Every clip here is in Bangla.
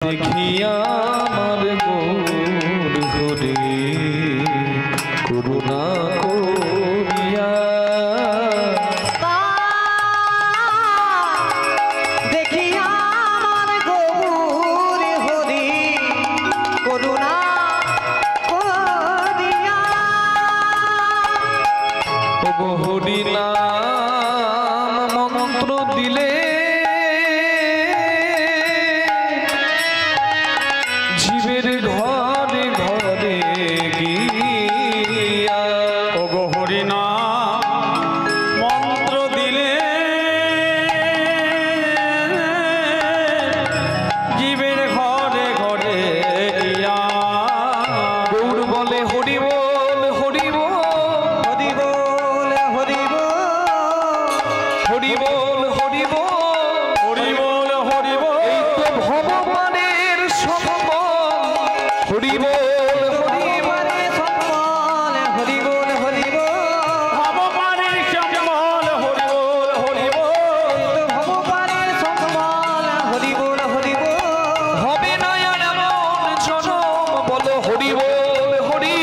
দেখিয়া আমার গৌর হরে করুণা করিয়া দেখিয়া আমার গৌর হরে করুণা করিয়া হরি নাম মন্ত্র দিলে জীবের ঘরে ঘরে গিয়া ওগো হরি নাম মন্ত্র দিলে জীবের ঘরে ঘরে গিয়া গৌর বলে হরি বল হরি বল হরি বল হরি বল হরি বল হরি বল হরি বল হরি বল এই তো ভগবানের সম্বল হরি বল হরি বল হরি সম্বল হরি বল হরি বল ভগবানের সম্বল হরি বল হরি বল ভগবানের সম্বল হরি বল হরি বল হবে না আর এমন জনম বলো হরি বল হরি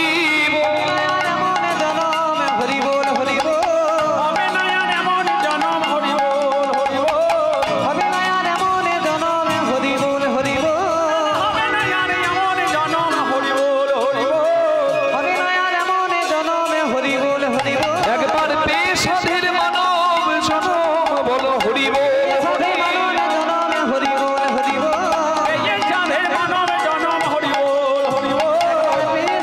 বল এমন জনম হরি বল হরি বল হবে না আর এমন জনম হরি বল হরি বল হবে না আর এমন জনম হরি বল হরি বল হবে না আর এমন জনম হরি বল হরি বল হবে না আর এমন জনম হরি বল হরি বল একবার পেশাধের মানব জনম বলো হরি বল সাধে মানব জনম হরি বল হরি বল এই যে সাধে মানব জনম হরি বল হরি বল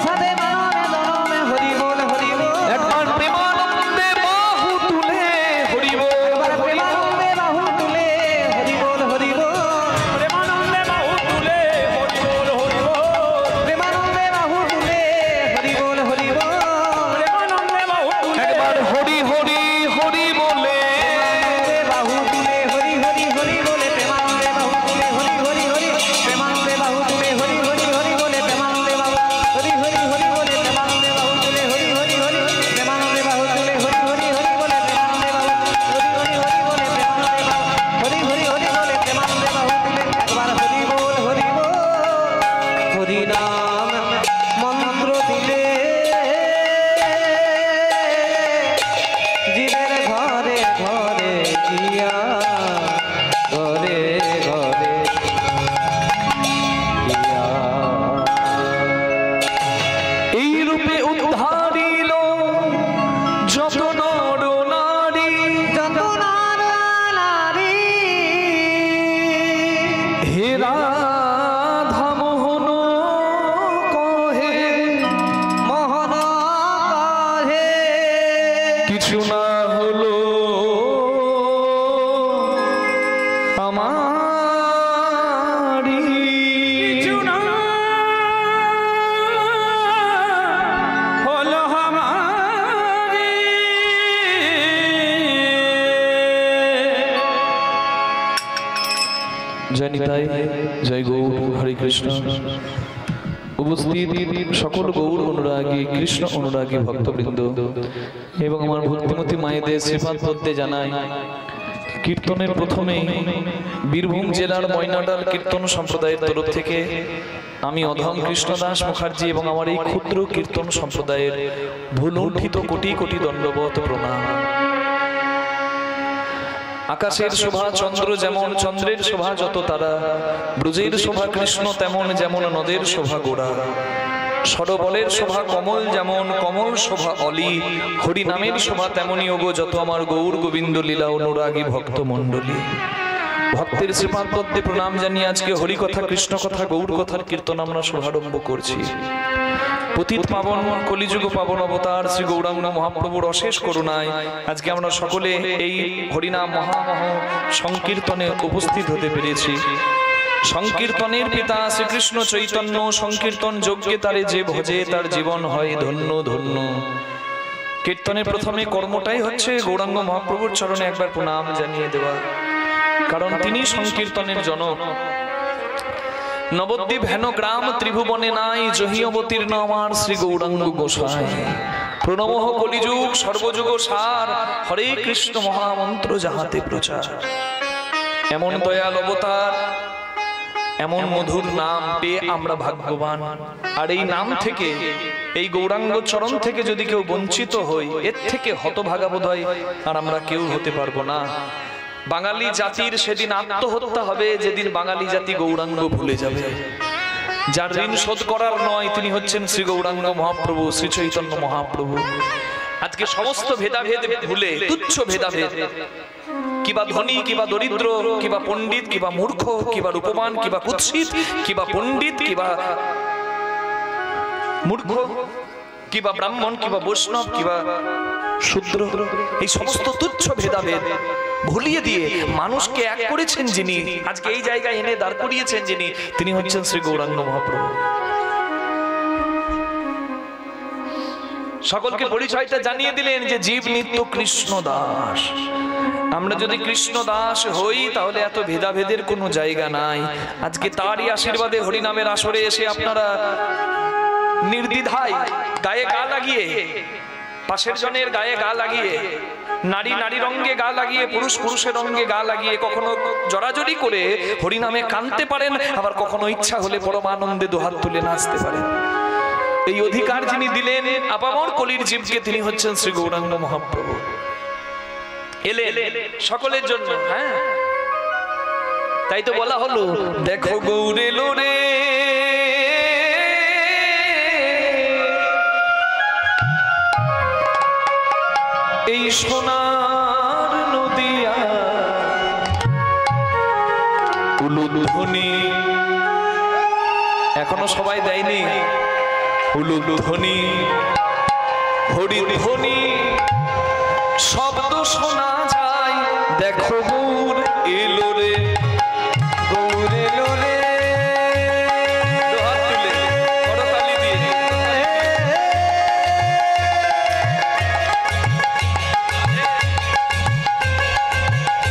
সাধে মানব জনম হরি বল হরি বল একবার প্রেমানন্দে বাহু তুলে হরি বল প্রেমানন্দে বাহু তুলে হরি বল হরি বল প্রেমানন্দে বাহু তুলে হরি বল হরি বল প্রেমানন্দে বাহু তুলে হরি বল হরি বল প্রেমানন্দে বাহু তুলে একবার হরি হরি হরি বলে বাহু তুলে হরি হরি হরি বলে প্রেমানন্দে বাহু তুলে হরি হরি হরি প্রেমানন্দে বাহু তুলে হরি হরি হরি বলে প্রেমানন্দে বাহু হরি হরি হরি বলে প্রেমানন্দে বাহু তুলে হরি হরি হরি প্রেমানন্দে বাহু তুলে হরি হরি হরি বলে প্রেমানন্দে বাহু হরি হরি হরি বলে প্রেমানন্দে বাহু হরি হরি হরি বলে প্রেমানন্দে বাহু তুলে একবার হরি বল হরি বল হরি নাম মন্ত্র দিলে জীবের ঘরে ঘরে গিয়া ঘরে ঘরে গিয়া এই রূপে উদ্ধারিল যত নর নারী যত নর নারী হে রাধা মোহন কহে মোহন কহে কিছু না হলো আমারি কিছু না হলো আমারি জয় নিতাই জয় গৌর হরে কৃষ্ণ। উপস্থিত সকল গৌর অনুরাগী কৃষ্ণ অনুরাগী ভক্তবৃন্দ এবং আমার ভক্তিমতী মায়েদের শ্রীপাদ পদ্মে জানাই কীর্তনের প্রথমে বীরভূম জেলার ময়নাডাল কীর্তন সম্প্রদায়ের তরফ থেকে আমি অধম কৃষ্ণদাস মুখার্জি এবং আমার এই ক্ষুদ্র কীর্তন সম্প্রদায়ের ভুলুণ্ঠিত কোটি কোটি দণ্ডবত প্রণাম। আকাশের শোভা চন্দ্র যেমন, চন্দ্রের শোভা যত তারা, ব্রজের শোভা কৃষ্ণ তেমন, যেমন নদের শোভা গোড়া, সরবলের শোভা কমল যেমন, কমল শোভা অলি, হরি নামের শোভা তেমনই ওগো যত আমার গৌর গোবিন্দ লীলা অনুরাগী ভক্ত মণ্ডলী। ভক্তের শ্রীপাদ পদ্মে প্রণাম জানিয়ে আজকে হরি কথা, কৃষ্ণ কথা, গৌর কথার কীর্তন আমরা শুভারম্ভ করছি। পতিত পাবন কলিযুগ পাবন অবতার শ্রী গৌরাঙ্গ মহাপ্রভুর অশেষ করুণায় আজকে আমরা সকলে এই হরিনাম মহামহ সংকীর্তনে উপস্থিত হতে পেরেছি। সংকীর্তনের পিতা শ্রীকৃষ্ণ চৈতন্য, সংকীর্তন যজ্ঞে তারে যে ভজে তার জীবন হয় ধন্য ধন্য। কীর্তনের প্রথমে কর্মটাই হচ্ছে গৌরাঙ্গ মহাপ্রভুর চরণে একবার প্রণাম জানিয়ে দেওয়া, কারণ তিনি সংকীর্তনের জনক। নবদ্বীপ হেন গ্রাম ত্রিভুবনে নাই, জহি অবতীর্ণ আমার শ্রী গৌরাঙ্গ গোসাই। প্রণমঃ কলিযুগ সর্বযুগ সার, হরে কৃষ্ণ মহামন্ত্র যাহাতে প্রচার। এমন দয়াল অবতার, এমন মধুর নাম পেয়ে আমরা ভাগ্যবান। আর এই নাম থেকে, এই গৌরাঙ্গ চরণ থেকে যদি কেউ বঞ্চিত হই, এর থেকে হতভাগা বোধহয় আর আমরা কেউ হতে পারবো না। বাঙালি জাতির সেদিন আত্মহত্যা হবে যেদিন বাঙালি জাতি গৌরাঙ্গ ভুলে যাবে। যার ঋণ শোধ করার নয় তিনি হচ্ছেন শ্রী গৌরাঙ্গ মহাপ্রভু, শ্রী চৈতন্য মহাপ্রভু। আজকে সমস্ত ভেদাভেদ ভুলে, তুচ্ছ ভেদাভেদ, কিবা ধনী কিবা দরিদ্র, কিবা পণ্ডিত কিবা মূর্খ, কিবা রূপবান কিবা কুৎসিত, কিবা পণ্ডিত কিবা মূর্খ, কিবা ব্রাহ্মণ কিবা বৈষ্ণব কিবা শূদ্র, এই সমস্ত তুচ্ছ ভেদাভেদ ভুলিয়ে দিয়ে মানুষকে এক করেছেন যিনি, আজকে এই জায়গায় এনে দাঁড় করিয়েছেন যিনি, তিনি হচ্ছেন শ্রী গৌরাঙ্গ মহাপ্রভু। সকলকে পরিচয়টা জানিয়ে দিলেন যে জীব নিত্য কৃষ্ণ দাস। আমরা যদি কৃষ্ণ দাস হই তাহলে এত ভেদাভেদের কোনো জায়গা নাই। আজকে তারই আশীর্বাদে হরিনামের আসরে এসে আপনারা নির্দ্বিধায় গায়ে গা লাগিয়ে, পাশের জনের গায়ে গা লাগিয়ে, নারী নারী রঙ্গে গা লাগিয়ে, পুরুষ পুরুষের রঙ্গে গা লাগিয়ে, কখনো জড়াজড়ি করে হরিনামে কাঁদতে পারেন, আবার কখনো ইচ্ছা হলে পরমানন্দে দুহাত তুলে নাচতে পারেন। এই অধিকার যিনি দিলেন আপামর কলির জীবকে, তিনি হচ্ছেন শ্রী গৌরাঙ্গ মহাপ্রভু। এলেন সকলের জন্য। হ্যাঁ, তাই তো বলা হলো, দেখো গৌর এলো রে, এই সোনার নদিয়া উলুধ্বনি। এখনো সবাই দেয়নি উলুধ্বনি, হরিধ্বনি শব্দ শোনা যায়। দেখো গৌর এলো রে, গৌর এলো রে, হাত তুলে করতালি দিয়ে।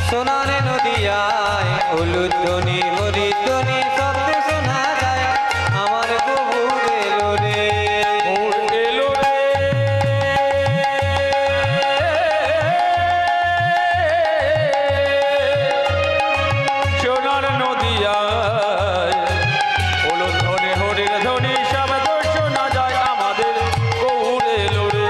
সোনার নদিয়ায় উলুধ্বনি হরিধ্বনি শব্দ শোনা যায়, আমার গৌর এলো রে, গৌর এলো রে। সোনার নদিয়ায় উলুধ্বনি হরির ধ্বনি শব্দ শোনা যায়, আমাদের গৌর এলো রে।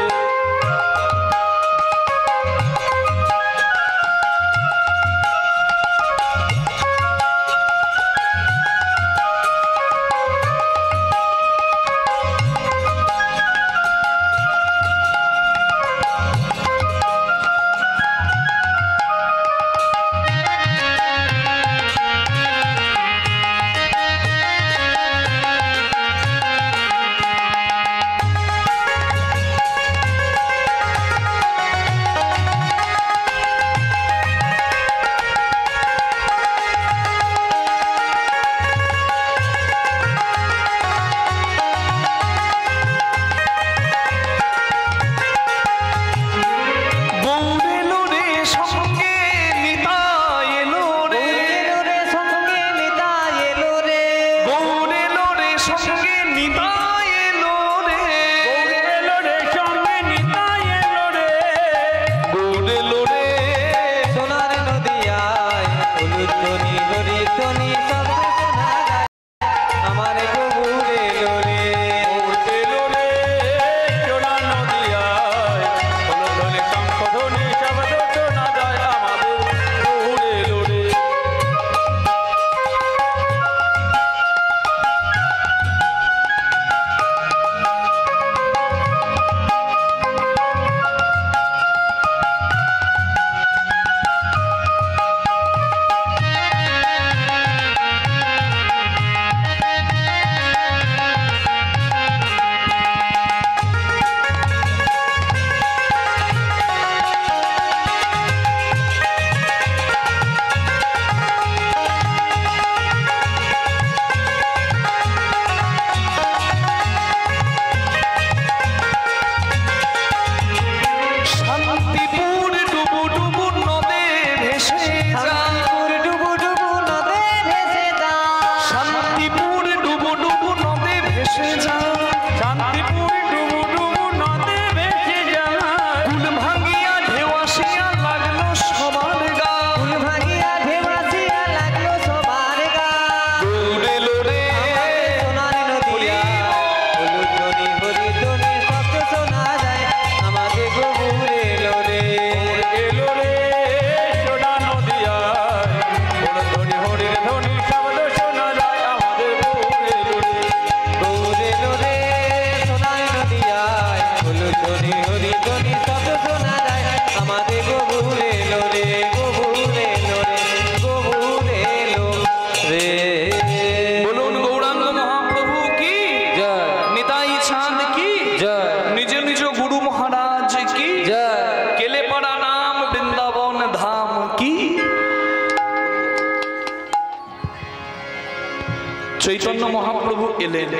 চৈতন্য মহাপ্রভু এলেন।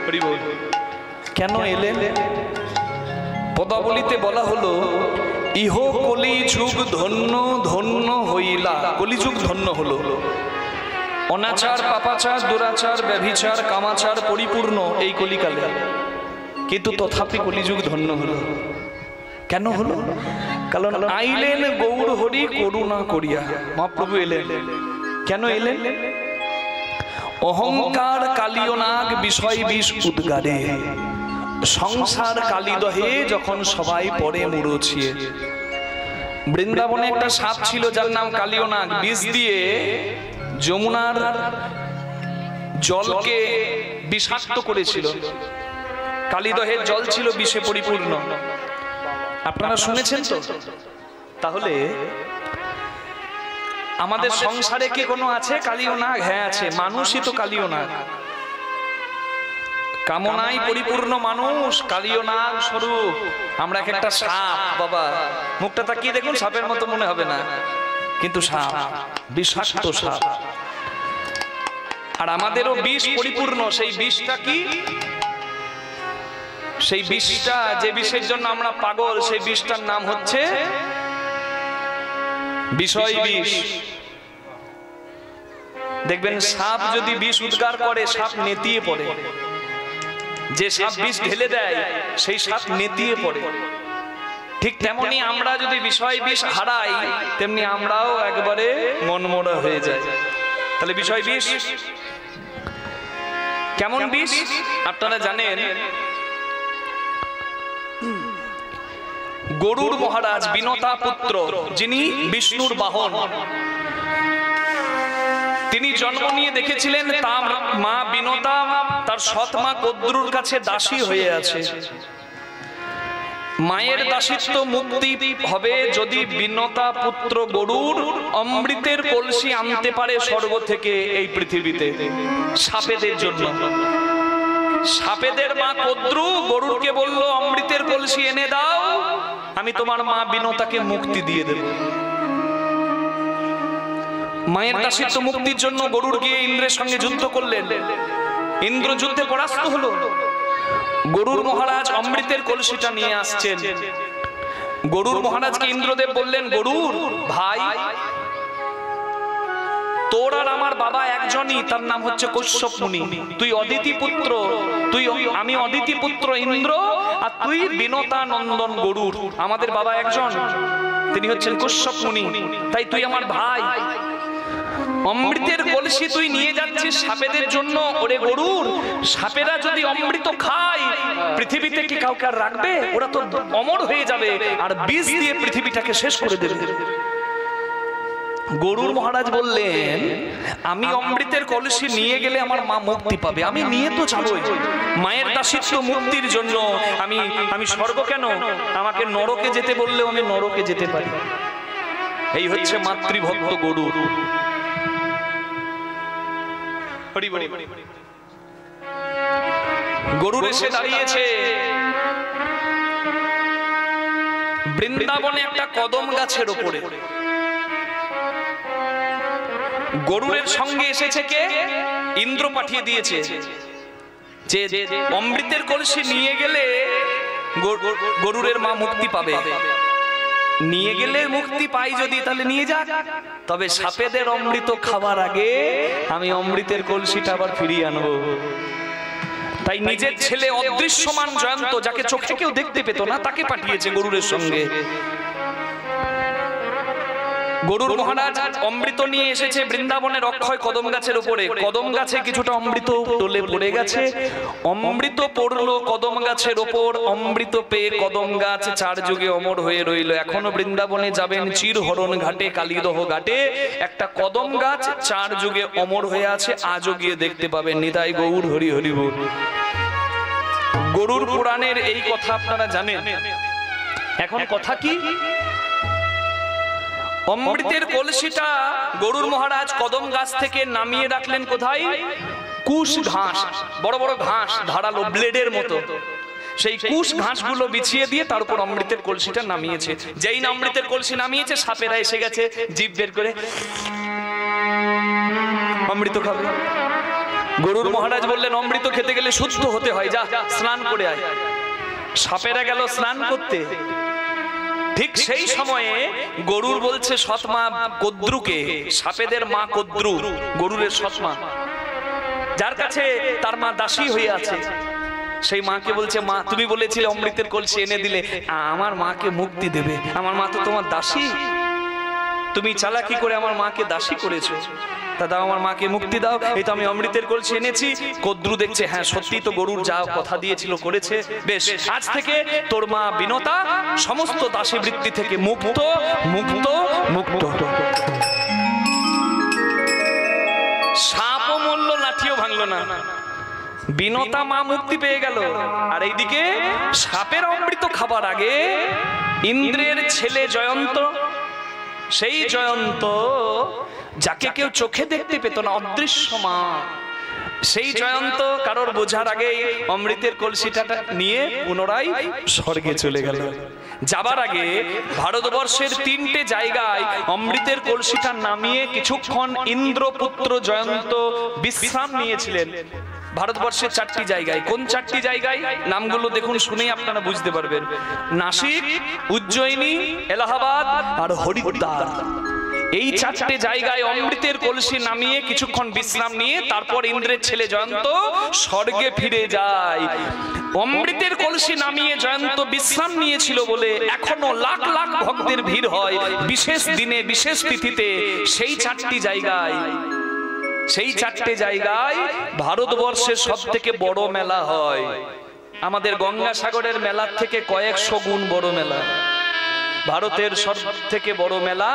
হরি বল। কেন এলেন? পদাবলিতে বলা হলো, ইহ কলিযুগ ধন্য ধন্য হইলা। কলিযুগ ধন্য হলো। অনাচার, পাপাচার, দুরাচার, ব্যভিচার, কামাচার পরিপূর্ণ এই কলিকালে, কিন্তু তথাপি কলিযুগ ধন্য হলো। কেন হলো? কারণ আইলেন গৌর হরি করুণা করিয়া। মহাপ্রভু এলেন। কেন এলেন? অহংকার কালিয় নাগ বিষয় বিষ উদ্গারে, সংসার কালিদহে যখন সবাই পড়ে মুড়ছিয়ে। বৃন্দাবনে একটা সাপ ছিল যার নাম কালিয় নাগ, বিষ দিয়ে যমুনার জলকে বিষাক্ত করেছিল। কালিদহের জল ছিল বিষে পরিপূর্ণ। আপনারা শুনেছেন তো? তাহলে আমাদের সংসারে কি কোনো আছে কালিয় নাগ? হ্যাঁ আছে। মানুষই তো কালিয় নাগ, কামনায় পরিপূর্ণ মানুষ কালিয় নাগ স্বরূপ। আমরা এক একটা সাপ, বাবা মুখটা তাকিয়ে দেখুন, সাপের মতো মনে হবে না, কিন্তু সাপ, বিষাক্ত সাপ। আর আমাদেরও বিষ পরিপূর্ণ। সেই বিষটা কি? সেই বিষটা, যে বিষের জন্য আমরা পাগল, সেই বিষটার নাম হচ্ছে বিষয় বিষ। দেখবেন সাপ যদি বিষ উদ্গার করে, সাপ নেতিয়ে পড়ে। যে সাপ বিষ ঢেলে দেয়, সেই সাপ নেতিয়ে পড়ে। ঠিক তেমনি আমরা যদি বিষয় বিষ হারাই, তেমনি আমরাও একবারে মনমরা হয়ে যাই। তাহলে বিষয় বিষ কেমন বিষ আপনারা জানেন? গরুর মহারাজ বিনতা পুত্র, যিনি বিষ্ণুর বাহন, তিনি জন্ম নিয়ে দেখেছিলেন তার মা বিনতা তার সৎ মা কদ্রুর কাছে দাসী হয়ে আছে। মায়ের দাসিত্ব মুক্তি হবে যদি বিনতা পুত্র গরুর অমৃতের কলসি আনতে পারে স্বর্গ থেকে এই পৃথিবীতে সাপেদের জন্য। সাপেদের মা কদ্রু গরুরকে বলল, অমৃতের কলসি এনে দাও, আমি তোমার মা বিনতাকে মুক্তি দিয়ে দেব। মায়ের দাসিত্ব মুক্তির জন্য গরুর গিয়ে ইন্দ্রের সঙ্গে যুদ্ধ করলেন। ইন্দ্র যুদ্ধে পরাস্ত হলো। গরুর মহারাজ অমৃতের কলসিটা নিয়ে আসছেন। গরুর মহারাজকে ইন্দ্রদেব বললেন, গরুর ভাই, তোর আর আমার বাবা একজনই, তার নাম হচ্ছে কশ্যপ মুনি। তুই অদিতি পুত্র, আমি অদিতি পুত্র ইন্দ্র, আর তুই বিনতা নন্দন গরুর। আমাদের বাবা একজন, তিনি হচ্ছেন কশ্যপ মুনি, তাই তুই আমার ভাই। অমৃতের কলসি তুই নিয়ে যাচ্ছিস সাপেদের জন্য। ওরে গরুর, সাপেরা যদি অমৃত খায়, পৃথিবীতে কি কাউকে আর রাখবে? ওরা তো অমর হয়ে যাবে, আর বিষ দিয়ে পৃথিবীটাকে শেষ করে দেবে। গরুর মহারাজ বললেন, আমি অমৃতের কলসি নিয়ে গেলে আমার মা মুক্তি পাবে, আমি নিয়ে তো যাবই। মায়ের দাসিত্ব মুক্তির জন্য আমি স্বর্গ কেন, আমাকে নরকে যেতে বললেও আমি নরকে যেতে পারি। এই হচ্ছে মাতৃভক্ত গরু। গরুর এসে দাঁড়িয়েছে বৃন্দাবনে একটা কদম গাছের উপরে। গরুরের সঙ্গে এসেছে কে? ইন্দ্র পাঠিয়ে দিয়েছে যে অমৃতের কলসি নিয়ে গেলে গরুরের মা মুক্তি পাবে। নিয়ে গেলে মুক্তি পাই যদি, তাহলে নিয়ে যাক, তবে সাপেদের অমৃত খাবার আগে আমি অমৃতের কলসিটা আবার ফিরিয়ে আনবো। তাই নিজের ছেলে অদৃশ্যমান জয়ন্ত, যাকে চোখে কেউ দেখতে পেত না, তাকে পাঠিয়েছে গরুরের সঙ্গে। গরুর মহারাজ অমৃত নিয়ে এসেছে বৃন্দাবনের অক্ষয় কদম গাছের উপরে। কদম গাছে কিছুটা অমৃত টলে পড়ে গেছে। অমৃত পড়লো কদম গাছের ওপর। অমৃত পেয়ে কদম গাছ 4 যুগে অমর হয়ে রইল। এখনো বৃন্দাবনে যাবেন চিরহরণ ঘাটে, কালিদহ ঘাটে, একটা কদম গাছ 4 যুগে অমর হয়ে আছে। আজও গিয়ে দেখতে পাবেন। নিতাই গৌর হরি হরি বল। গরুর পুরাণের এই কথা আপনারা জানেন। এখন কথা কি? অমৃতের কলসিটা গরুর মহারাজ কদম গাছ থেকে নামিয়ে রাখলেন কোথায়? কুশ ঘাস, বড় বড় ঘাস, ধারালো ব্লেডের মতো। সেই কুশ ঘাসগুলো বিছিয়ে দিয়ে তার উপর অমৃতের কলসিটা নামিয়েছে। যেই না অমৃতের কলসি নামিয়েছে, সাপেরা এসে গেছে, জিভ বের করে অমৃত খাবে। গরুর মহারাজ বললেন অমৃত খেতে গেলে শুদ্ধ হতে হয়, যা স্নান করে আয়। সাপেরা গেল স্নান করতে। ঠিক সেই সময়ে গরুর বলছে সৎমা কদ্রুকে, সাপেদের মা কদ্রু গরুরের সৎমা, যার কাছে তার মা দাসী হয়ে আছে, সেই মাকে বলছে মা তুমি বলেছিলে অমৃতের কলসি এনে দিলে আমার মাকে মুক্তি দেবে, আমার মা তো তোমার দাসী, তুমি চালাকি করে আমার মাকে দাসী করেছো, দাদা আমার মাকে মুক্তি দাও, এই তো আমি অমৃতের কলসি এনেছি। কদ্রু দেখছে হ্যাঁ সত্যি তো গরুর যা কথা দিয়েছিল করেছে, বেশ আজ থেকে তোর মা বিনতা সমস্ত দাসী বৃত্তি থেকে মুক্ত মুক্ত মুক্ত। সাপও মরল, লাঠিও ভাঙলো না, বিনতা মা মুক্তি পেয়ে গেল। আর এইদিকে সাপের অমৃত খাবার আগে ইন্দ্রের ছেলে জয়ন্ত, সেই জয়ন্ত যাকে কেউ চোখে দেখতে পেত না, অদৃশ্য মা, সেই জয়ন্ত কারোর বোঝার আগে অমৃতের কলসিটা নিয়ে পুনরায় স্বর্গে চলে গেল। যাবার আগে ভারতবর্ষের 3টে জায়গায় অমৃতের কলসিটা নামিয়ে কিছুক্ষণ ইন্দ্রপুত্র জয়ন্ত বিশ্রাম নিয়েছিলেন। ভারতবর্ষের 4টি জায়গায়, কোন 4টি জায়গায় নামগুলো দেখুন, শুনেই আপনারা বুঝতে পারবেন। নাসিক, উজ্জয়িনী, এলাহাবাদ আর হরিদ্বার, এই 4টে জায়গায় অমৃতের কলসি নামিয়ে কিছুক্ষণ বিশ্রাম নিয়ে তারপর ইন্দ্রের ছেলে জয়ন্ত স্বর্গে ফিরে যায়। অমৃতের কলসি নামিয়ে জয়ন্ত বিশ্রাম নিয়েছিল বলে এখনো লাখ লাখ ভক্তের ভিড় হয় বিশেষ দিনে বিশেষ তিথিতে সেই 4টি জায়গায়। সেই 4টে জায়গায় ভারতবর্ষের সবথেকে বড় মেলা হয়। আমাদের গঙ্গাসাগরের মেলার থেকে কয়েকশো গুণ বড় মেলা। ভারতের সব থেকে বড় মেলা,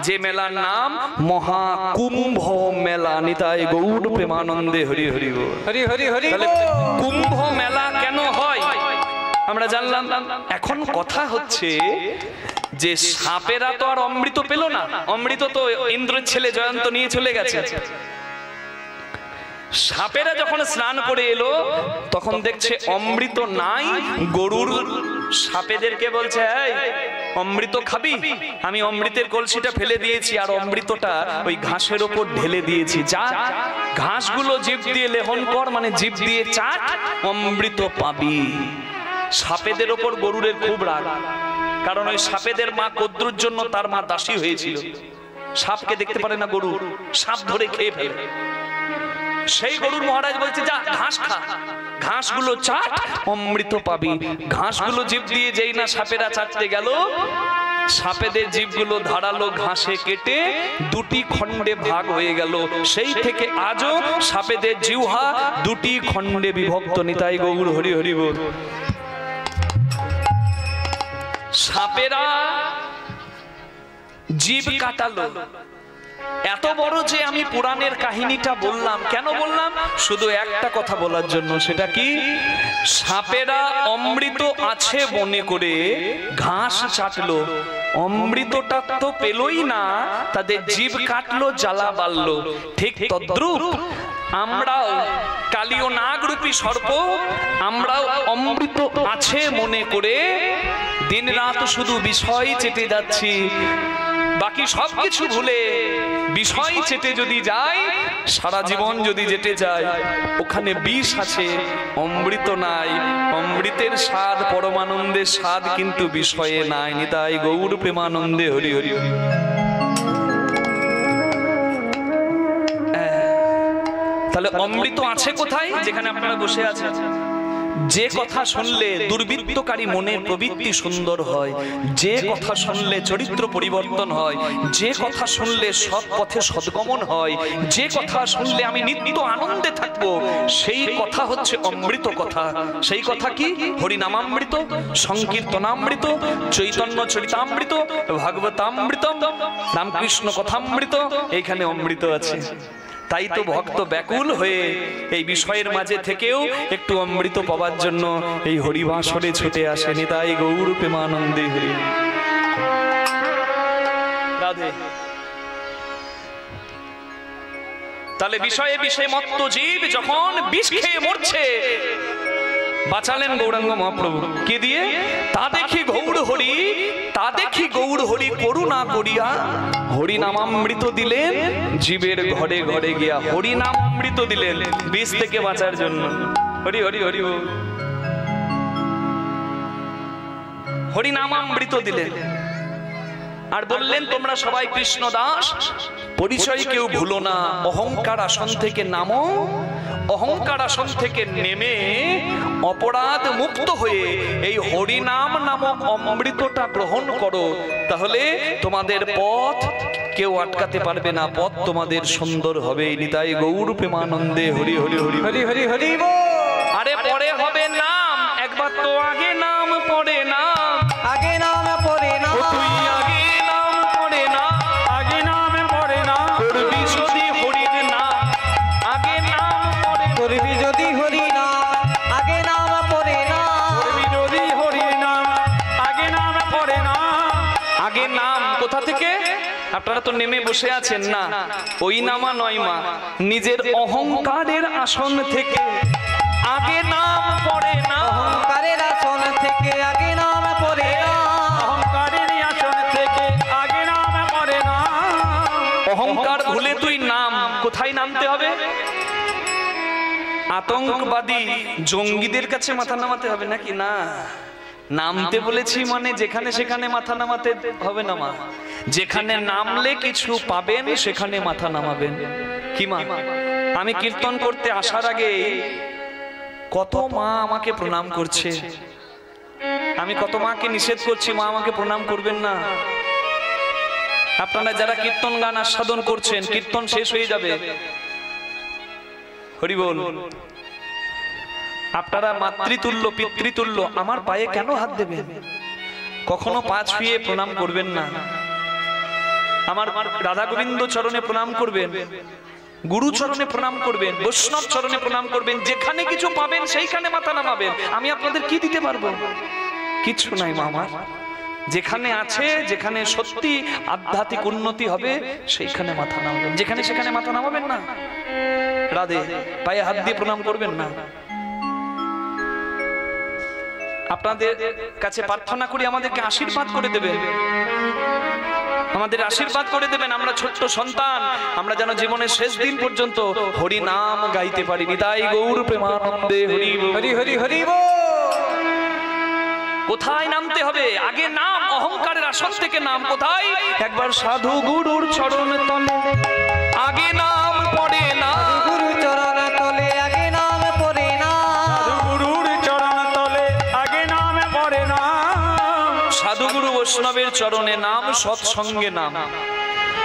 যে মেলার নাম মহাকুম্ভ মেলা। নিতাই গৌর প্রেমানন্দে হরি হরি বল। হরি হরি হরি। কুম্ভ মেলা কেন হয় আমরা জানলাম। এখন কথা হচ্ছে যে সাপেরা তো আর অমৃত পেল না, অমৃত তো ইন্দ্রের ছেলে জয়ন্ত নিয়ে চলে গেছে। সাপেরা যখন স্নান করে এলো তখন দেখছে অমৃত নাই। গরুর সাপেদেরকে বলছে এই অমৃত খাবি? আমি অমৃতের কলসিটা ফেলে দিয়েছি আর অমৃতটা ওই ঘাসের ওপর ঢেলে দিয়েছি, যা ঘাসগুলো জিভ দিয়ে লেহন কর, মানে জিভ দিয়ে চাট, অমৃত পাবি। সাপেদের ওপর গরুরের খুব রাগ, কারণ ওই সাপেদের মা কদ্রুর জন্য তার মা দাসী হয়েছিল। সাপকে দেখতে পারে না গরু, সাপ ধরে খেয়ে ফেলে। সেই গরুর মহারাজ বলছে যা ঘাস খা, ঘাসগুলো চাট, অমৃত পাবি। ঘাসগুলো জিভ দিয়ে যেই না সাপেরা চাটতে গেল, সাপেদের জিভগুলো ধারালো ঘাসে কেটে 2টি খণ্ডে ভাগ হয়ে গেল। সেই থেকে আজও সাপেদের জিহ্বা 2টি খণ্ডে বিভক্ত। নিতাই গৌর হরি হরি বল। সাপেরা জিভ কাটালো। এত বড় যে আমি পুরাণের কাহিনীটা বললাম, কেন বললাম? শুধু একটা কথা বলার জন্য, সেটা কি? সাপেরা অমৃত আছে মনে করে ঘাস চাটলো, অমৃতটা তো পেলই না, তাদের জিভ কাটলো, জ্বালা বাড়লো। ঠিক তদ্রূপ আমরাও কালীয় নাগরূপী সর্প, আমরাও অমৃত আছে মনে করে দিন রাত শুধু বিষয় চেটে যাচ্ছি। বাকি সবকিছু ভুলে বিষয় চেটে যদি যায়, সারা জীবন যদি যেতে যায়, ওখানে বিষ আছে, অমৃত নাই। অমৃতের স্বাদ, পরমানন্দের স্বাদ কিন্তু বিষয়ে নাই। নিতাই গৌর প্রেমানন্দে হরি হরি। তাহলে অমৃত আছে কোথায়? যেখানে আপনারা বসে আছেন। যে কথা শুনলে দুর্বৃত্তকারী মনের প্রবৃত্তি সুন্দর হয়, যে কথা শুনলে চরিত্র পরিবর্তন হয়, যে কথা শুনলে সৎ পথে সদ্গমন হয়, যে কথা শুনলে আমি নিত্য আনন্দে থাকবো, সেই কথা হচ্ছে অমৃত কথা। সেই কথা কি? হরিনামামৃত, সংকীর্তনামৃত, চৈতন্য চরিতামৃত, ভাগবতামৃত, রামকৃষ্ণ কথামৃত, এইখানে অমৃত আছে। তাই তো ভক্ত ব্যাকুল হয়ে এই বিষয়ের মাঝে থেকেও একটু অমৃত পাওয়ার জন্য এই হরিবাসরে ছুটে আসে। নিতাই গৌর প্রেমানন্দে হরি রাধে। তাহলে বিষয়ে বিষে মত্ত জীব যখন বিষ খেয়ে মরছে, বাঁচালেন গৌরাঙ্গ মহাপ্রভু কে দিয়ে? তা দেখি গৌর হরি, তা দেখি গৌর হরি করুণা করিয়া হরি নামামৃত দিলেন জীবের ঘরে ঘরে গিয়া। হরি নাম অমৃত দিলেন বিষ থেকে বাঁচার জন্য। হরি হরি হরি বল। হরি নামামৃত দিলেন আর বললেন তোমরা সবাই কৃষ্ণ দাস, পরিচয় কেউ ভুলো না, অহংকার আসন থেকে নামো, অহংকার আসন থেকে নেমে অপরাধ মুক্ত হয়ে এই হরিনাম নামক অমৃতটা গ্রহণ করো, তাহলে তোমাদের পথ কেউ আটকাতে পারবে না, পথ তোমাদের সুন্দর হবে। নিতাই গৌর প্রেমানন্দে হরি হরি হরি হরি হরি হরি বল। আরে পরে হবে নাম, একবার তো আগে নাম পড়ে নাম, আগে নাম পড়ে না, তুই আগে নাম পড়ে না, আগে নামে পড়ে না, করবি যদি হরির নাম আগে নাম পড়ে, করবি যদি হরি নাম আগে নাম পড়ে না, করবি যদি হরি নাম আগে নামে পড়ে না। আগে নাম কোথা থেকে? আপনারা তো নেমে বসে আছেন না, ওই নামা নয় মা, নিজের অহংকারের আসন থেকে আগে নাম পড়ে না, অহংকারের আসন থেকে আগে নাম পড়ে না, অহংকারের আসন থেকে আগে নামে পড়ে না। অহংকার ভুলে তুই নাম, কোথায় নামতে হবে? আতঙ্কবাদী জঙ্গিদের কাছে মাথা নামাতে হবে নাকি? না, নামতে বলেছি মানে যেখানে সেখানে মাথা নামাতে হবে না মা, যেখানে নামলে কিছু পাবেন সেখানে মাথা নামাবেন। কি মা, আমি কীর্তন করতে আসার আগে কত মা আমাকে প্রণাম করছে, আমি কত মাকে নিষেধ করছি মা আমাকে প্রণাম করবেন না। আপনারা যারা কীর্তন গান আস্বাদন করছেন, কীর্তন শেষ হয়ে যাবে, হরি বল, আপনারা মাতৃতুল্য পিতৃতুল্য, আমার পায়ে কেন হাত দেবেন? কখনো পা ছুঁয়ে প্রণাম করবেন না। আমার রাধা গোবিন্দ চরণে প্রণাম করবেন, গুরু চরণে প্রণাম করবেন, বৈষ্ণব চরণে প্রণাম করবেন, যেখানে কিছু পাবেন সেইখানে মাথা নামাবেন। আমি আপনাদের কি দিতে পারবো? কিছু নাই মা আমার, যেখানে আছে, যেখানে সত্যি আধ্যাত্মিক উন্নতি হবে সেইখানে মাথা নামাবেন, যেখানে সেখানে মাথা নামাবেন না। রাধে, পায়ে হাত দিয়ে প্রণাম করবেন না। আপনাদের কাছে প্রার্থনা করি আমাদেরকে আশীর্বাদ করে দেবেন, আমাদের আশীর্বাদ করে দেবেন। আমরা ছোট্ট সন্তান, আমরা যেন জীবনের শেষ দিন পর্যন্ত হরি নাম গাইতে পারি। নিতাই গৌর প্রেমানন্দে হরি হরি হরি হরি বল। কোথায় নামতে হবে? আগে নাম, অহংকারের আসন থেকে নাম কোথায়? একবার সাধু গুরুর চরণ তলে আগে নাম পড়ে না, গুরু চরণ তলে আগে নাম পড়ে না, গুরুর চরণ তলে আগে নামে পড়ে না। সাধুগুরু বৈষ্ণবের চরণে নাম, সৎসঙ্গে নাম।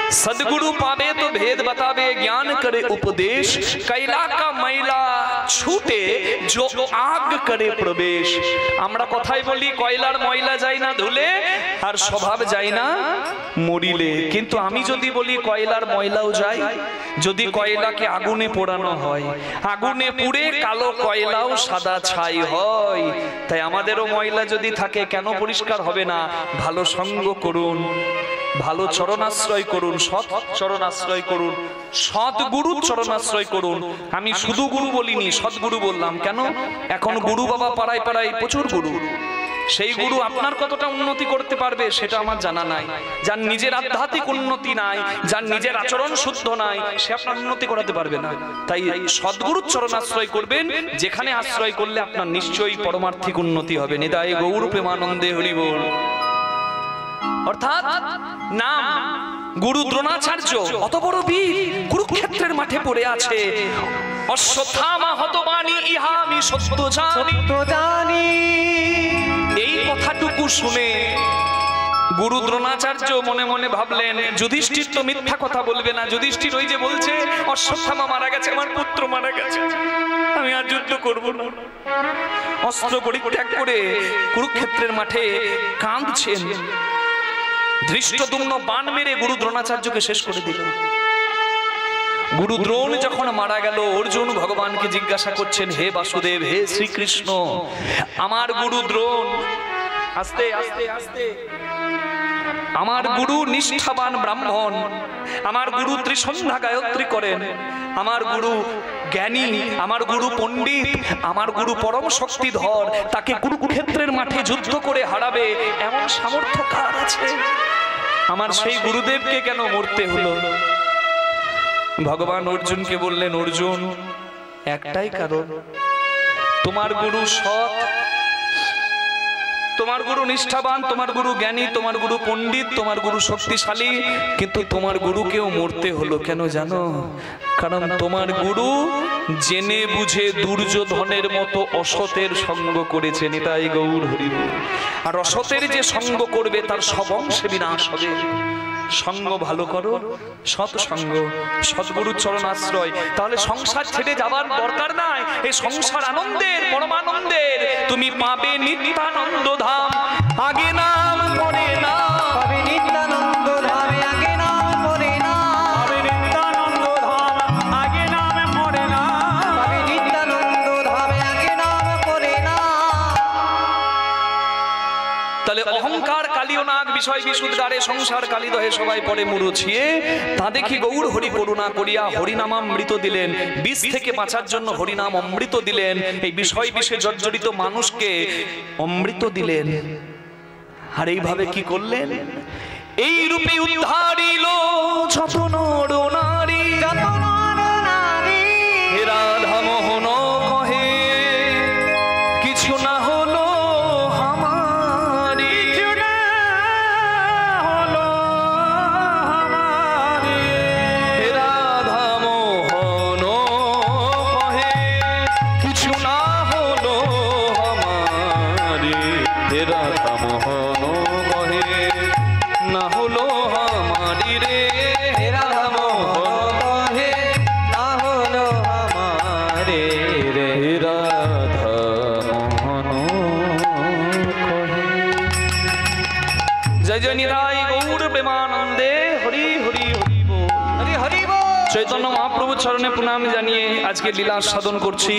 सदगुरु पावे तो भेद बतावे, ज्ञान करे उपदेश, कैला का मैला छूटे जो आग करे प्रवेश। আমরা কথাই বলি কয়লার ময়লা যায় না ধুলে আর স্বভাব যায় না মরিলে, কিন্তু আমি যদি বলি কয়লার ময়লাও যায়, যদি কয়লাকে আগুনে পোড়ানো হয়, আগুনে পুড়ে কালো কয়লাও সাদা ছাই হয়। তাই আমাদেরও ময়লা যদি থাকে কেন পরিষ্কার হবে না? ভালো সঙ্গ করুন, ভালো চরণাশ্রয় করুন, সৎ চরণাশ্রয় করুন, সৎ গুরু চরণাশ্রয় করুন। আমি শুধু গুরু বলিনি, সৎগুরু বললাম। কেন? এখন গুরু বাবা পাড়ায় পাড়ায় প্রচুর গুরু, সেই গুরু আপনার কতটা উন্নতি করতে পারবে সেটা আমার জানা নাই। যার নিজের আধ্যাত্মিক উন্নতি নাই, যার নিজের আচরণ শুদ্ধ নাই, সে আপনার উন্নতি করাতে পারবে না। তাই সদ্গুরুর চরণাশ্রয় করবেন, যেখানে আশ্রয় করলে আপনার নিশ্চয়ই পরমার্থিক উন্নতি হবে। নিতাই গৌর প্রেমানন্দে হরি বল। অর্থাৎ নাম। গুরু দ্রোণাচার্য অত বড় বীর, কুরুক্ষেত্রের মাঠে পড়ে আছে। অশ্বত্থামা হতবাণী ইহা আমি সত্য জানি, তো জানি। এই কথাটুকু শুনে গুরু দ্রোণাচার্য মনে মনে ভাবলেন যুধিষ্ঠির তো মিথ্যা কথা বলবে না। যুধিষ্ঠির ওই যে বলছে অশ্বত্থামা মারা গেছে, আমার পুত্র মারা গেছে, আমি আর যুদ্ধ করব না। অস্ত্র পরিত্যাগ করে কুরুক্ষেত্রের মাঠে কাঁদছেন। ধৃষ্টদ্যুম্ন বাণ মেরে গুরু দ্রোণাচার্যকে শেষ করে দিল। গুরু দ্রোণ যখন মারা গেল, অর্জুন ভগবানকে জিজ্ঞাসা করছেন, হে বাসুদেব, হে শ্রীকৃষ্ণ, আমার গুরু দ্রোণ, আস্তে আস্তে আস্তে, আমার গুরু নিষ্ঠাবান ব্রাহ্মণ, আমার গুরু ত্রিসন্ধ্যা গায়ত্রী করেন, আমার গুরু জ্ঞানী, আমার গুরু পণ্ডিত, আমার গুরু পরম শক্তিধর, তাকে কুরুক্ষেত্রের মাঠে যুদ্ধ করে হারাবে এমন সামর্থ্য কার আছে? আমার সেই গুরুদেবকে কেন মরতে হলো? ভগবান অর্জুনকে বললেন, অর্জুন একটাই কারণ, তোমার গুরু সৎ, তোমার গুরু নিষ্ঠাবান, তোমার গুরু জ্ঞানী, তোমার গুরু পণ্ডিত, তোমার গুরু শক্তিশালী, কিন্তু তোমার গুরুকেও মরতে হলো কেন জানো? কারণ তোমার গুরু জেনে বুঝে দুর্যোধনের মতো অসতের সঙ্গ করেছেন। এটাই গৌর হরি বল। আর অসতের যে সঙ্গ করবে তার সব অংশে বিনাশ হবে। সঙ্গ ভালো করো, সৎসঙ্গ, সদ্গুরুর চরণ আশ্রয়, তাহলে সংসার ছেড়ে যাবার দরকার নাই। এই সংসার আনন্দের, পরমানন্দের, তুমি পাবে নিত্যানন্দ ধাম। আগে নাম পড়ে না, পাবে নিত্যানন্দ ধামে, আগে নাম পড়ে না, পাবে নিত্যানন্দ ধাম, আগে নামে মরে না। পাবে নিত্যানন্দ ধামে, আগে নাম পড়ে না। তাহলে অহংকার কালিও নাগ বিষয় বিশুদ্ধারে সংসার কালিদহে সবাই পড়ে মুরুছিয়ে, তা দেখি গৌর হরি করুণা করিয়া হরিনামামৃত দিলেন। বিষ থেকে বাঁচার জন্য হরিনাম অমৃত দিলেন। এই বিষয় বিষে জর্জরিত মানুষকে অমৃত দিলেন। আর এইভাবে কি করলেন? এই রূপে উদ্ধারিল যত নর নারী, যত নর নারী হে রাধা মোহন কহে কিছু না হলো আমারি, কিছু না হলো আমারে। হে রাধা মোহন কহে কিছু না হলো আমারি, হে রাধা মোহন কহে না হলো আমারি রে, হে রাধা মোহন কহে না হলো আমারে রে। হে রাধা মোহন কহে। জয় জয় নিতাই গৌর প্রেমানন্দে, হরি হরি হরি বল। হরি হরি বল। চৈতন্য মহাপ্রভুর চরণে প্রণাম জানিয়ে আজকে লীলা সাধন করছি।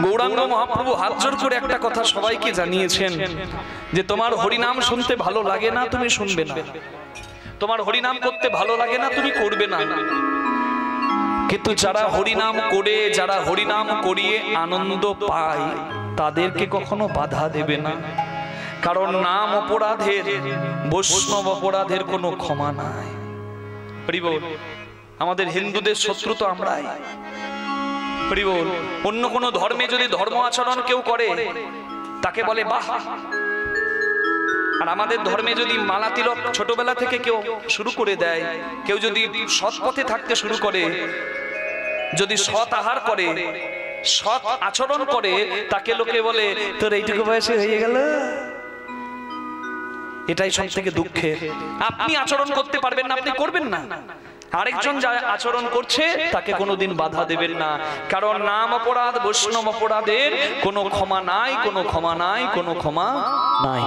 গৌরাঙ্গ মহাপ্রভু হাত জোর করে একটা কথা সবাইকে জানিয়েছেন, যে তোমার হরিনাম শুনতে ভালো লাগে না, তুমি শুনবে না। তোমার হরিনাম করতে ভালো লাগে না, তুমি করবে না। কিন্তু যারা হরিনাম করে, যারা হরিনাম করিয়ে আনন্দ পায়, তাদেরকে কখনো বাধা দেবে না। কারণ নাম অপরাধের, বৈষ্ণব অপরাধের কোনো ক্ষমা নাই। হরি বল। আমাদের হিন্দুদের শত্রু তো আমরাই। হরি বল। অন্য কোন ধর্মে যদি ধর্ম আচরণ কেউ করে, তাকে বলে বাহ। আর আমাদের ধর্মে যদি মালা তিলক ছোটবেলা থেকে কেউ শুরু করে দেয়, কেউ যদি সৎ পথে থাকতে শুরু করে, যদি সৎ আহার করে, সৎ আচরণ করে, তাকে লোকে বলে তোর এইটুকু বয়সে হয়ে গেল। এটাই সব থেকে দুঃখের। আপনি আচরণ করতে পারবেন না, আপনি করবেন না। আরেকজন যা আচরণ করছে তাকে কোনোদিন বাধা দেবেন না। কারণ নাম অপরাধ, বৈষ্ণব অপরাধের কোনো ক্ষমা নাই, কোনো ক্ষমা নাই, কোনো ক্ষমা নাই।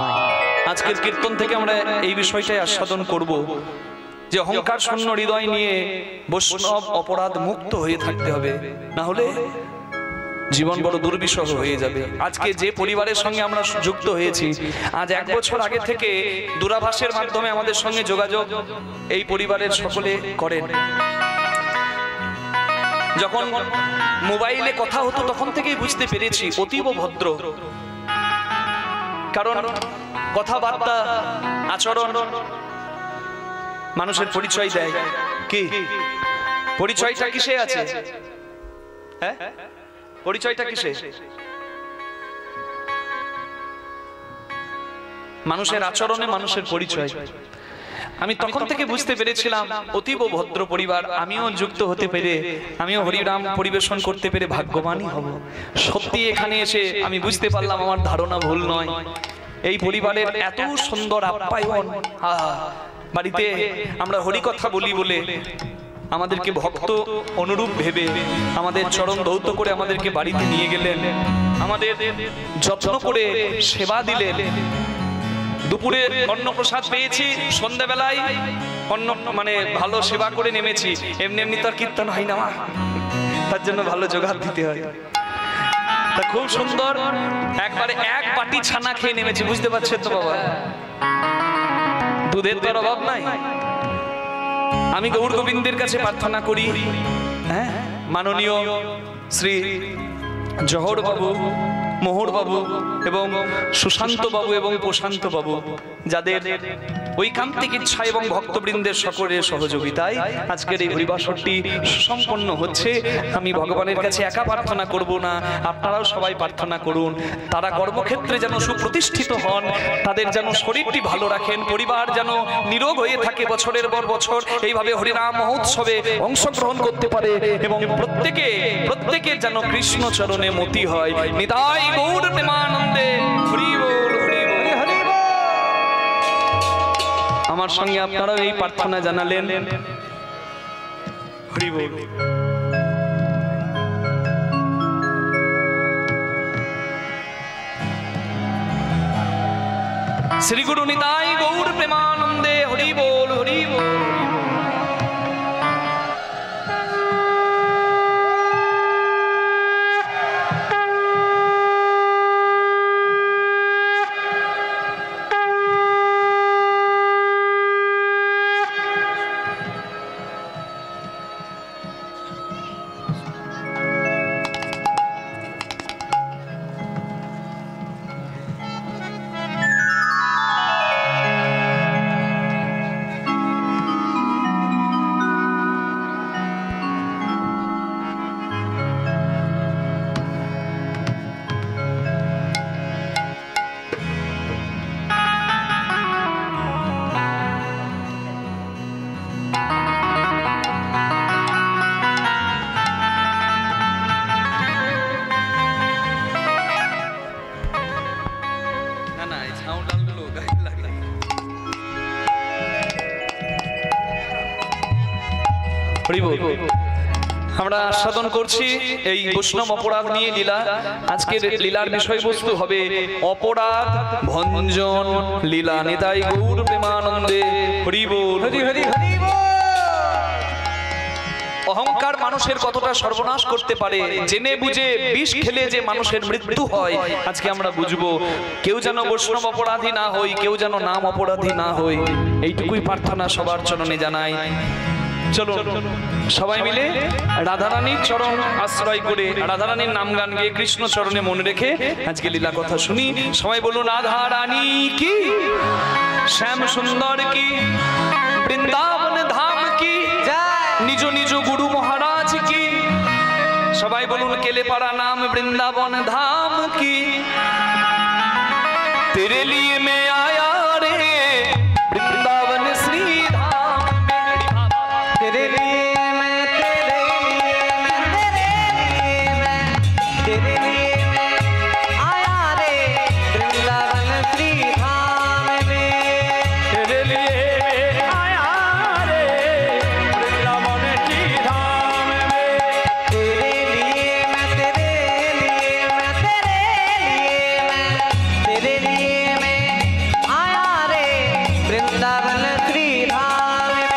আজকের কীর্তন থেকে আমরা এই বিষয়টাই আস্বাদন করব, যে অহংকার শূন্য হৃদয় নিয়ে বৈষ্ণব অপরাধ মুক্ত হয়ে থাকতে হবে, না হলে জীবন বড় দুর্বিষহ হয়ে যাবে। আজকে যে পরিবারের সঙ্গে আমরা যুক্ত হয়েছি, আজ 1 বছর আগে থেকে দূরাভাষের মাধ্যমে আমাদের সঙ্গে যোগাযোগ এই পরিবারের সকলে করেন। যখন মোবাইলে কথা হতো তখন থেকেই বুঝতে পেরেছি অতীব ভদ্র। কারণ কথাবার্তা, আচরণ মানুষের পরিচয় দেয়। কি পরিচয়টা কিসে আছে? হ্যাঁ, পরিচয়টা কিসে? মানুষের আচরণে মানুষের পরিচয়। আমি তখন থেকে বুঝতে পেরেছিলাম অতীব ভদ্র পরিবার। আমিও যুক্ত হতে পেরে, আমিও হরিনাম পরিবেশন করতে পেরে ভাগ্যবানই হব। সত্যি এখানে এসে আমি বুঝতে পারলাম আমার ধারণা ভুল নয়। এই পরিবারের এত সুন্দর আপ্যায়ন, বাড়িতে আমরা হরি কথা বলি বলে আমাদেরকে ভক্ত অনুরূপ ভেবে আমাদের চরণ ধৌত করে আমাদেরকে বাড়িতে নিয়ে গেলেন, আমাদের যত্ন করে সেবা দিলেন। দুপুরে অন্নপ্রসাদ পেয়েছি, সন্ধ্যাবেলায় অন্ন মানে ভালো সেবা করে নেমেছি। এমনি এমনি তো আর কীর্তন হয় না, তার জন্য ভালো জোগাড় দিতে হয়। তা খুব সুন্দর, একবারে 1 বাটি ছানা খেয়ে নেমেছি। বুঝতে পারছেন তো বাবা? দুধের তোর অভাব নাই। আমি গৌর গোবিন্দের কাছে প্রার্থনা করি, হ্যাঁ, মাননীয় শ্রী জহর বাবু, মোহর বাবু এবং সুশান্ত বাবু এবং প্রশান্ত বাবু, যাদের ঐকান্তিক ইচ্ছা এবং ভক্তবৃন্দের সকলের সহযোগিতায় আজকের এই হরিবাসরটি সুসম্পন্ন হচ্ছে। আমি ভগবানের কাছে একা প্রার্থনা করব না, আপনারাও সবাই প্রার্থনা করুন। তারা কর্মক্ষেত্রে যেন সুপ্রতিষ্ঠিত হন, তাদের যেন শরীরটি ভালো রাখেন, পরিবার যেন নিরোগ হয়ে থাকে, বছরের পর বছর এইভাবে হরিনাম মহোৎসবে অংশগ্রহণ করতে পারে এবং প্রত্যেকের যেন কৃষ্ণ চরণে মতি হয়। নিতাই গৌর প্রেমানন্দে হরি বল, হরি বল, হরি বল। আমার সঙ্গে আপনারাও এই প্রার্থনা জানালেন, হরি বল। শ্রী গুরু নিতাই গৌর প্রেমানন্দে হরি বল, হরি বল। আমরা আস্বাদন করছি এই বৈষ্ণব অপরাধ নিয়ে লীলা। আজকের লীলার বিষয়বস্তু হবে অপরাধ ভঞ্জন লীলা। নিতাই গৌর প্রেমানন্দে হরি বল, হরি হরি হরি বল। অহংকার মানুষের কতটা সর্বনাশ করতে পারে, জেনে বুঝে বিষ খেলে যে মানুষের মৃত্যু হয় আজকে আমরা বুঝবো। কেউ যেন বৈষ্ণব অপরাধী না হই, কেউ যেন নাম অপরাধী না হই, এইটুকুই প্রার্থনা সবার চরণে জানাই। চলো সবাই মিলে রাধারানীর চরণ আশ্রয় করে রাধারানীর নাম গান গিয়ে কৃষ্ণ চরণে মনে রেখে আজকে লীলা কথা শুনি। সবাই বলুন রাধারানী কি, শ্যাম সুন্দর কি, বৃন্দাবন ধাম কি, নিজ নিজ গুরু মহারাজ কি। সবাই বলুন কেলেপাড়া নাম বৃন্দাবন ধাম কি। তেরে লিয়ে মে আয়া রে বৃন্দাবন শ্রী ধাম में। तेरे लिए मैं, तेरे लिए मैं, तेरे लिए मैं आया रे वृंदावन श्री धाम में। तेरे लिए आया रे वृंदावन श्री धाम में। तेरे लिए मैं, तेरे लिए मैं, तेरे लिए मैं आया रे वृंदावन श्री धाम में।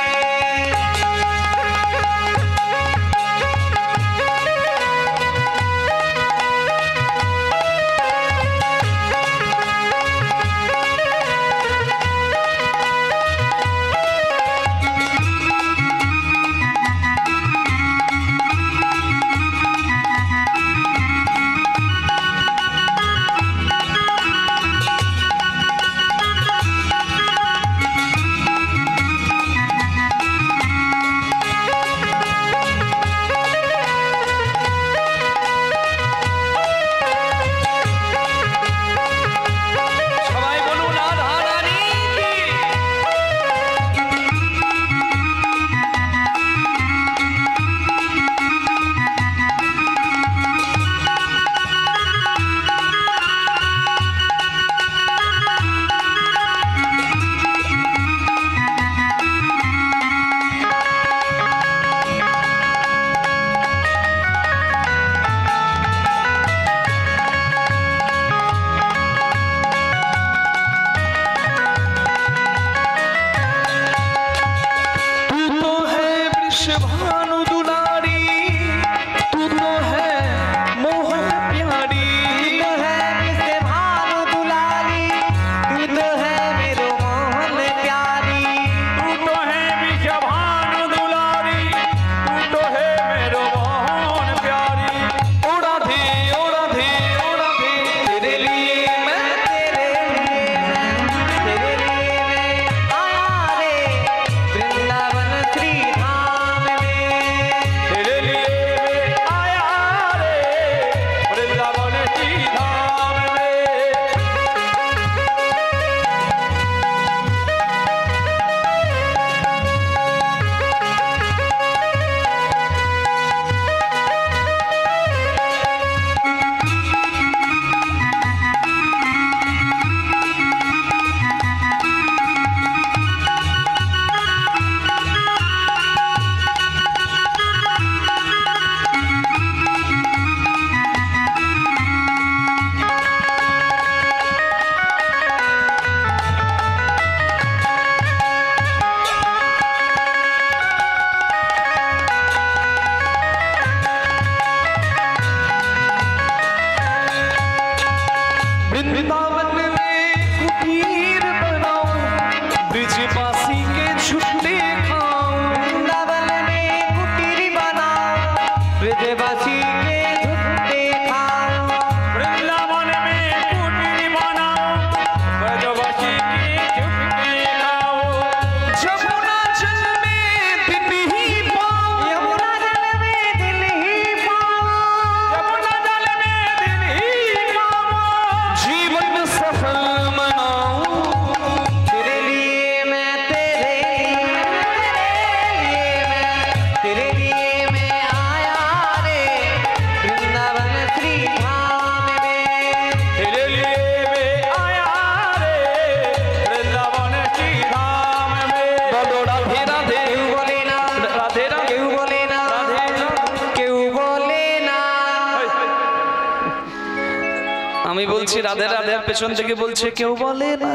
আমি বলছি রাধে রাধে, আর পেছন থেকে বলছে কেউ বলে না।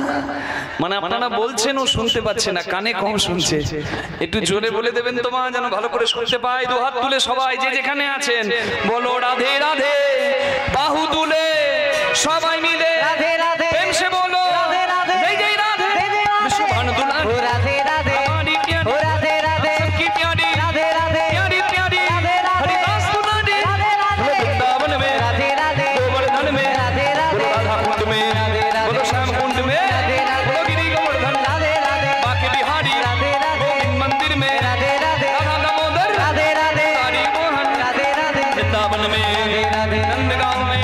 মানে আপনারা বলছেন ও শুনতে পাচ্ছে না, কানে কম শুনছে। একটু জোরে বলে দেবেন তো মা, যেন ভালো করে শুনতে পাই। দু হাত তুলে সবাই যে যেখানে আছেন বলো রাধে রাধে, বাহু তুলে সবাই মিলে রাধে রাধে, প্রেম সে বলো রাধে রাধে, জয় জয় রাধে, জয় জয় রাধে, সুবহান দুলাল, ও রাধে রাধে, हमारी प्यारी, ও राधे राधे, सबकी प्यारी, राधे राधे, प्यारी प्यारी, राधे राधे, हरिदास दुलारी, राधे राधे, वृंदावन में, राधे राधे, गोवर्धन में, राधे राधे, राधा कुंड में, राधे राधे, बोलो श्याम कुंड में, राधे राधे, बोलो गिरी गोवर्धन, राधे राधे, बांके बिहारी, राधे राधे, गोविंद मंदिर में, राधे राधे, राधा दामोदर, राधे राधे, हरि मोहन, राधे राधे, वृंदावन में, राधे राधे, नंदगांव में,